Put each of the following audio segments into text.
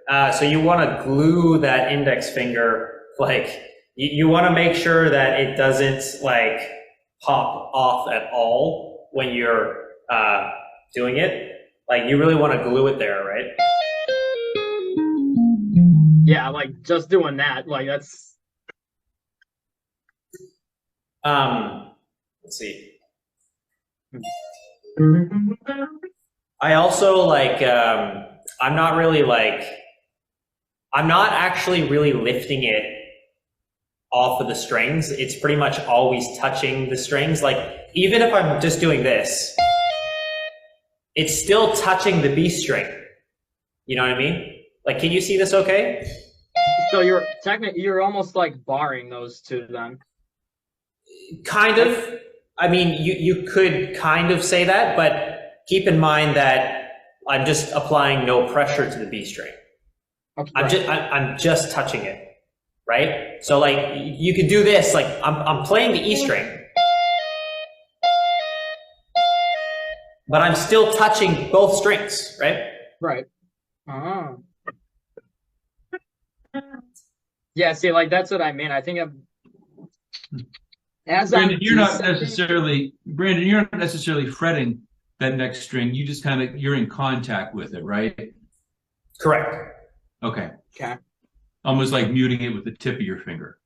So you want to glue that index finger, like you want to make sure that it doesn't like pop off at all when you're doing it. Like you really want to glue it there, right? Yeah, like just doing that, like that's. Let's see. I also like, I'm not actually really lifting it off of the strings. It's pretty much always touching the strings. Like even if I'm just doing this, it's still touching the B string. You know what I mean? Like, can you see this okay? So you're almost like barring those two then. Kind of. I mean, you could kind of say that, but keep in mind that I'm just applying no pressure to the B string. Okay, I'm just touching it, right? So like you could do this, like I'm playing the E string, but I'm still touching both strings, right? Right. Oh. Yeah, see, like that's what I mean. I think Brandon, you're not necessarily fretting that next string. You just you're in contact with it, right? Correct. Okay. Okay. Almost like muting it with the tip of your finger.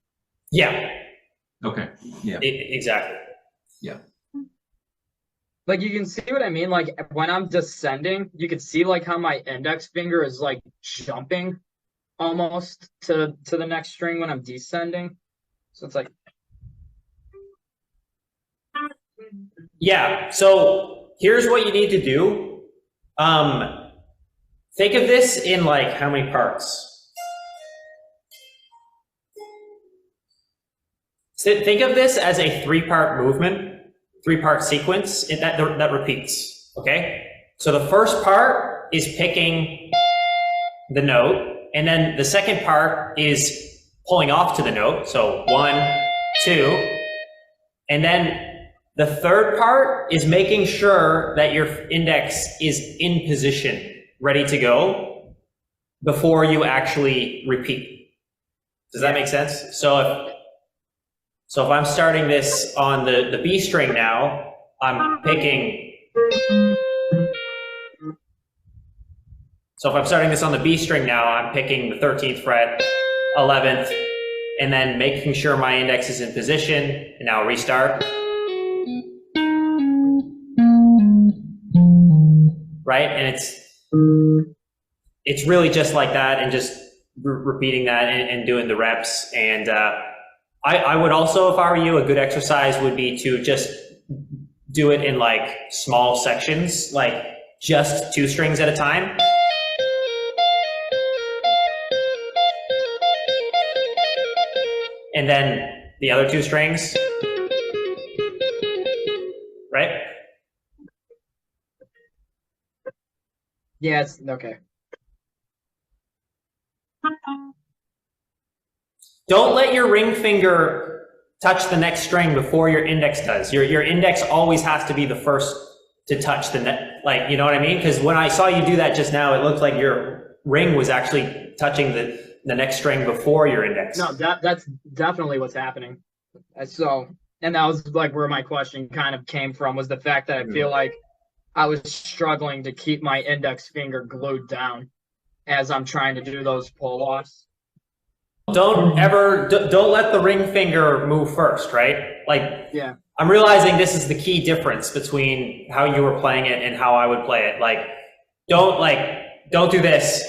Yeah. Okay. Yeah. Exactly. Yeah. Like you can see what I mean. Like when I'm descending, you can see like how my index finger is like jumping almost to the next string when I'm descending. So it's like. Yeah. So here's what you need to do. Think of this in like how many parts? Think of this as a three-part movement, three-part sequence that repeats, okay? So the first part is picking the note, and then the second part is pulling off to the note, so 1, 2, and then the third part is making sure that your index is in position, ready to go, before you actually repeat. Does that make sense? So if I'm starting this on the B string now, I'm picking. So if I'm starting this on the B string now, I'm picking the 13th fret, 11th, and then making sure my index is in position, and now restart. Right? And it's really just like that, and just repeating that and doing the reps. And I would also, if I were you, a good exercise would be to just do it in like small sections, like just 2 strings at a time. And then the other 2 strings, right? Yeah, it's okay. Don't let your ring finger touch the next string before your index does. Your index always has to be the first to touch like, you know what I mean? Because when I saw you do that just now, it looked like your ring was actually touching the next string before your index. No, that's definitely what's happening. So, and that was like where my question kind of came from, was the fact that I feel like I was struggling to keep my index finger glued down as I'm trying to do those pull-offs. Don't let the ring finger move first, right? Like, yeah. I'm realizing this is the key difference between how you were playing it and how I would play it. Like, don't do this.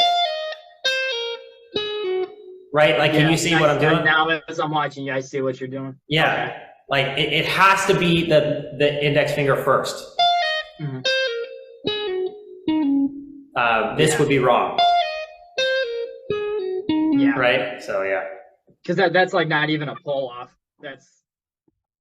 Right? Like, can you see what I'm doing? Now as I'm watching you, I see what you're doing. Yeah. Okay. Like, it has to be the index finger first. Mm-hmm. This would be wrong. Yeah. Right? So, yeah. Because that's like not even a pull off. That's